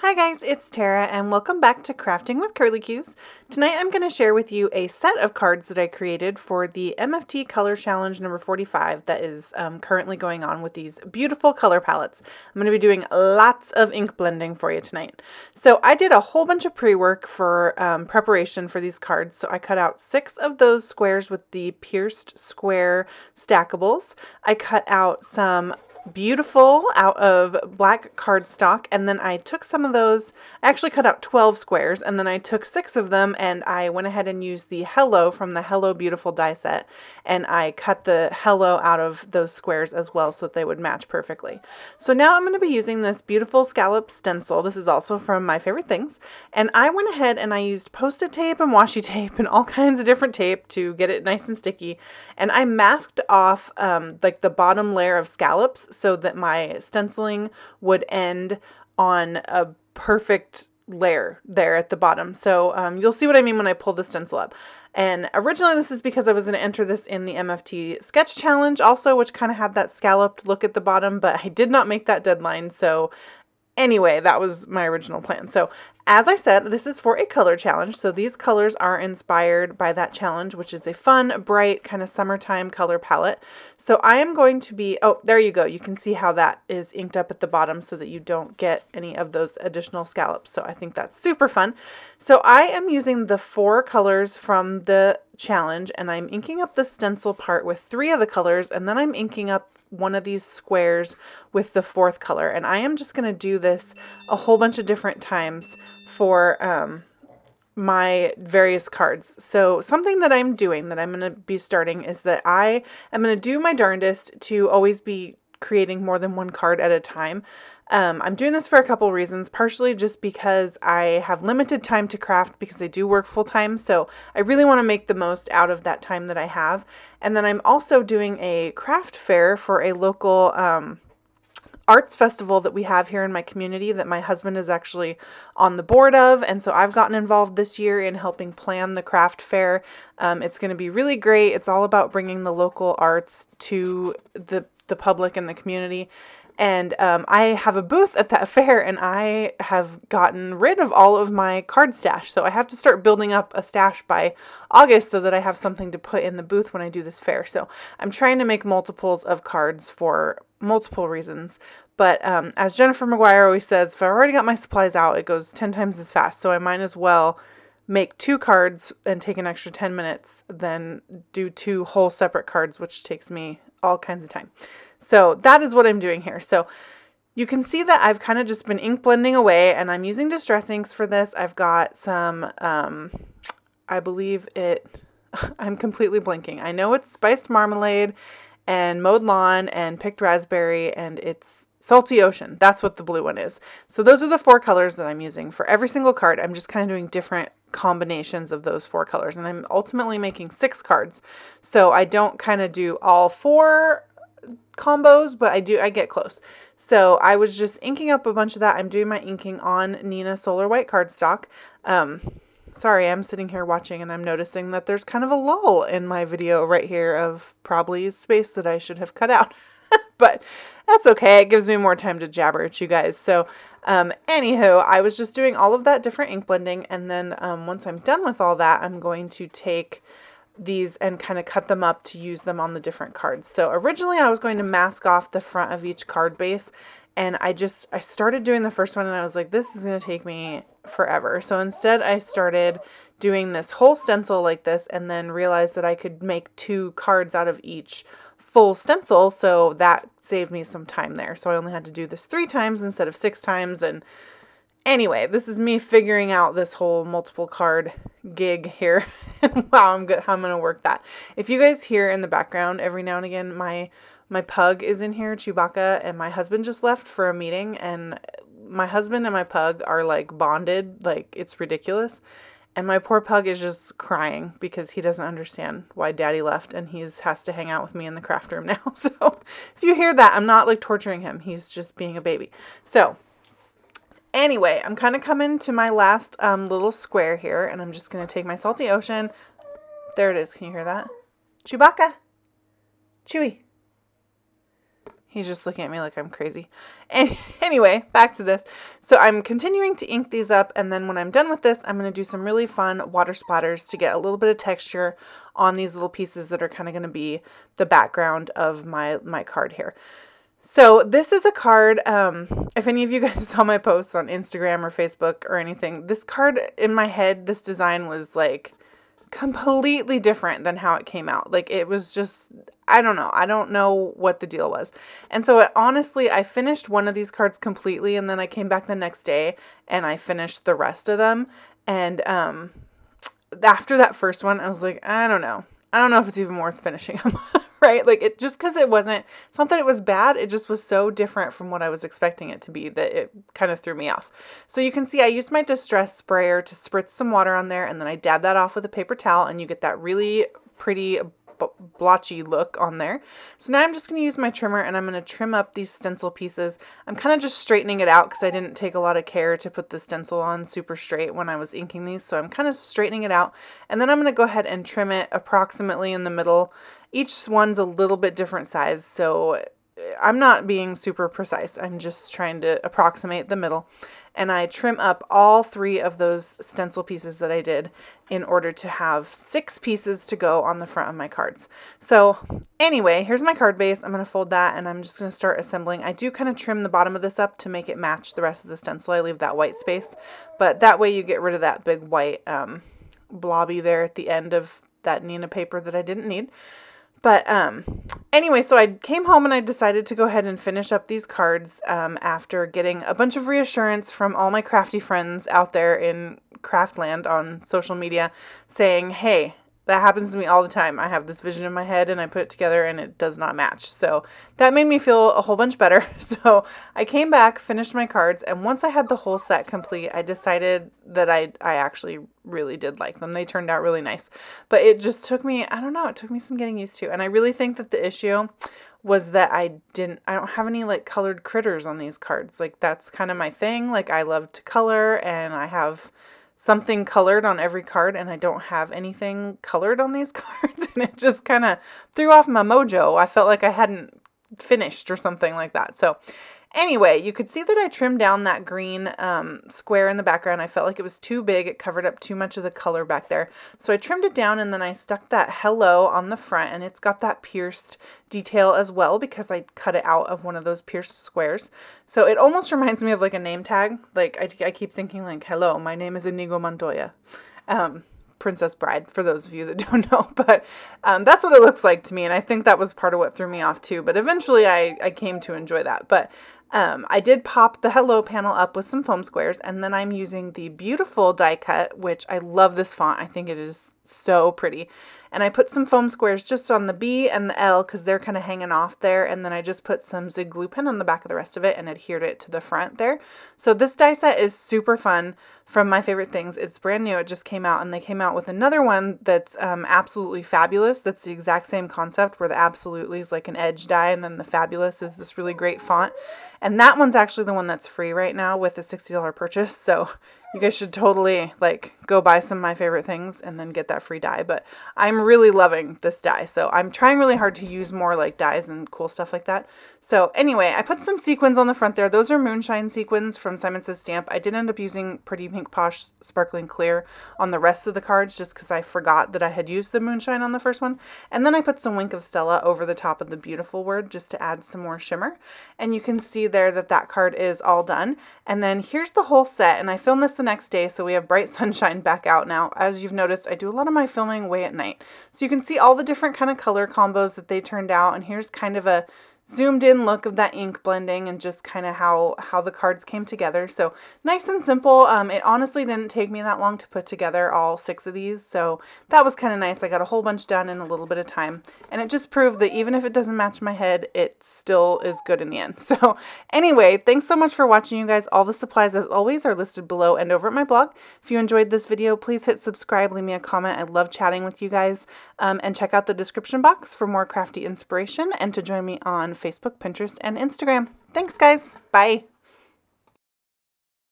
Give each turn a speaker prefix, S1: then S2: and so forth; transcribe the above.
S1: Hi guys, it's Tara and welcome back to Crafting with Curly Cues. Tonight I'm going to share with you a set of cards that I created for the MFT Color Challenge number 45 that is currently going on with these beautiful color palettes. I'm going to be doing lots of ink blending for you tonight. So I did a whole bunch of pre-work for preparation for these cards. So I cut out 6 of those squares with the pierced square stackables. I cut out some beautiful out of black cardstock, and then I took some of those. I actually cut out 12 squares, and then I took 6 of them and I went ahead and used the Hello from the Hello Beautiful die set, and I cut the Hello out of those squares as well so that they would match perfectly. So now I'm going to be using this beautiful scallop stencil. This is also from My Favorite Things, and I went ahead and I used Post-it tape and washi tape and all kinds of different tape to get it nice and sticky, and I masked off like the bottom layer of scallops so that my stenciling would end on a perfect layer there at the bottom. So you'll see what I mean when I pull the stencil up. And originally this is because I was going to enter this in the MFT Sketch Challenge also, which kind of had that scalloped look at the bottom, but I did not make that deadline, so anyway, that was my original plan. So as I said, this is for a color challenge. So these colors are inspired by that challenge, which is a fun, bright, kind of summertime color palette. So I am going to be, oh, there you go. You can see how that is inked up at the bottom so that you don't get any of those additional scallops. So I think that's super fun. So I am using the 4 colors from the challenge, and I'm inking up the stencil part with 3 of the colors, and then I'm inking up one of these squares with the 4th color. And I am just going to do this a whole bunch of different times for my various cards. So something that I'm doing that I'm going to be starting is that I am going to do my darndest to always be creating more than one card at a time. I'm doing this for a couple reasons, partially just because I have limited time to craft because I do work full time, so I really want to make the most out of that time that I have. And then I'm also doing a craft fair for a local arts festival that we have here in my community that my husband is actually on the board of, and so I've gotten involved this year in helping plan the craft fair. It's going to be really great. It's all about bringing the local arts to the public and the community. And I have a booth at that fair, and I have gotten rid of all of my card stash. So I have to start building up a stash by August so that I have something to put in the booth when I do this fair. So I'm trying to make multiples of cards for multiple reasons. But as Jennifer McGuire always says, if I already got my supplies out, it goes 10 times as fast. So I might as well make 2 cards and take an extra 10 minutes than do 2 whole separate cards, which takes me all kinds of time. So that is what I'm doing here. So you can see that I've kind of just been ink blending away, and I'm using distress inks for this. I've got some, I believe I'm completely blanking. I know it's Spiced Marmalade and Mowed Lawn and Picked Raspberry, and it's Salty Ocean. That's what the blue one is. So those are the 4 colors that I'm using. For every single card, I'm just kind of doing different combinations of those 4 colors, and I'm ultimately making 6 cards. So I don't kind of do all 4 combos, but I get close. So I was just inking up a bunch of that. I'm doing my inking on Nina Solar White cardstock. Sorry, I'm sitting here watching and I'm noticing that there's kind of a lull in my video right here of probably space that I should have cut out. But that's okay. It gives me more time to jabber at you guys. So anywho, I was just doing all of that different ink blending, and then once I'm done with all that, I'm going to take these and kind of cut them up to use them on the different cards. So originally I was going to mask off the front of each card base, and I started doing the first one and I was like, this is going to take me forever. So instead I started doing this whole stencil like this, and then realized that I could make 2 cards out of each full stencil, so that saved me some time there. So I only had to do this 3 times instead of 6 times. And anyway, this is me figuring out this whole multiple card gig here. Wow, I'm going to work that. If you guys hear in the background every now and again, my pug is in here, Chewbacca, and my husband just left for a meeting, and my husband and my pug are like bonded, like it's ridiculous. And my poor pug is just crying because he doesn't understand why Daddy left, and he has to hang out with me in the craft room now. So if you hear that, I'm not like torturing him. He's just being a baby. So anyway, I'm kind of coming to my last little square here, and I'm just going to take my Salty Ocean. There it is. Can you hear that? Chewbacca. Chewy. He's just looking at me like I'm crazy. Anyway, back to this. So I'm continuing to ink these up, and then when I'm done with this, I'm going to do some really fun water splatters to get a little bit of texture on these little pieces that are kind of going to be the background of my card here. So this is a card, if any of you guys saw my posts on Instagram or Facebook or anything, this card in my head, this design was like completely different than how it came out. Like it was just, I don't know what the deal was. And so honestly, I finished one of these cards completely, and then I came back the next day and I finished the rest of them. And after that first one, I was like, I don't know if it's even worth finishing them. Right? Like it just, because it's not that it was bad, it just was so different from what I was expecting it to be that it kind of threw me off. So you can see I used my distress sprayer to spritz some water on there, and then I dabbed that off with a paper towel, and you get that really pretty blotchy look on there. So now I'm just going to use my trimmer, and I'm going to trim up these stencil pieces. I'm kind of just straightening it out because I didn't take a lot of care to put the stencil on super straight when I was inking these, so I'm kind of straightening it out, and then I'm going to go ahead and trim it approximately in the middle. Each one's a little bit different size, so I'm not being super precise. I'm just trying to approximate the middle. And I trim up all 3 of those stencil pieces that I did in order to have 6 pieces to go on the front of my cards. So anyway, here's my card base. I'm going to fold that, and I'm just going to start assembling. I do kind of trim the bottom of this up to make it match the rest of the stencil. I leave that white space, but that way you get rid of that big white blobby there at the end of that Nina paper that I didn't need. But anyway, so I came home and I decided to go ahead and finish up these cards after getting a bunch of reassurance from all my crafty friends out there in Craftland on social media saying, hey, that happens to me all the time. I have this vision in my head and I put it together and it does not match. So that made me feel a whole bunch better. So I came back, finished my cards, and once I had the whole set complete, I decided that I actually really did like them. They turned out really nice. But it just took me, I don't know, it took me some getting used to. And I really think that the issue was that I don't have any like colored critters on these cards. Like that's kind of my thing. Like I love to color, and I have something colored on every card, and I don't have anything colored on these cards, and it just kind of threw off my mojo. I felt like I hadn't finished or something like that. So anyway, you could see that I trimmed down that green square in the background. I felt like it was too big. It covered up too much of the color back there. So I trimmed it down, and then I stuck that hello on the front, and it's got that pierced detail as well because I cut it out of one of those pierced squares. So it almost reminds me of like a name tag. Like I keep thinking like, hello, my name is Inigo Montoya. Princess Bride, for those of you that don't know, but that's what it looks like to me, and I think that was part of what threw me off too, but eventually I came to enjoy that. But I did pop the hello panel up with some foam squares, and then I'm using the beautiful die cut, which I love this font. I think it is so pretty. And I put some foam squares just on the B and the L because they're kind of hanging off there, and then I just put some zig glue pen on the back of the rest of it and adhered it to the front there. So this die set is super fun. From my favorite things. It's brand new. It just came out, and they came out with another one that's absolutely fabulous. That's the exact same concept where the absolutely is like an edge die, and then the fabulous is this really great font. And that one's actually the one that's free right now with a $60 purchase. So you guys should totally like go buy some of my favorite things and then get that free die. But I'm really loving this die. So I'm trying really hard to use more like dies and cool stuff like that. So anyway, I put some sequins on the front there. Those are moonshine sequins from Simon Says Stamp. I did end up using Pretty Pink Posh Sparkling Clear on the rest of the cards just because I forgot that I had used the moonshine on the first one. And then I put some Wink of Stella over the top of the beautiful word just to add some more shimmer. And you can see there that that card is all done. And then here's the whole set, and I filmed this the next day, so we have bright sunshine back out now. As you've noticed, I do a lot of my filming way at night. So you can see all the different kind of color combos that they turned out, and here's kind of a zoomed in look of that ink blending and just kind of how the cards came together. So nice and simple. It honestly didn't take me that long to put together all 6 of these, so that was kind of nice. I got a whole bunch done in a little bit of time, and it just proved that even if it doesn't match my head, it still is good in the end. So anyway, thanks so much for watching, you guys. All the supplies, as always, are listed below and over at my blog. If you enjoyed this video, please hit subscribe, leave me a comment. I love chatting with you guys, and check out the description box for more crafty inspiration and to join me on Facebook, Pinterest, and Instagram. Thanks, guys. Bye.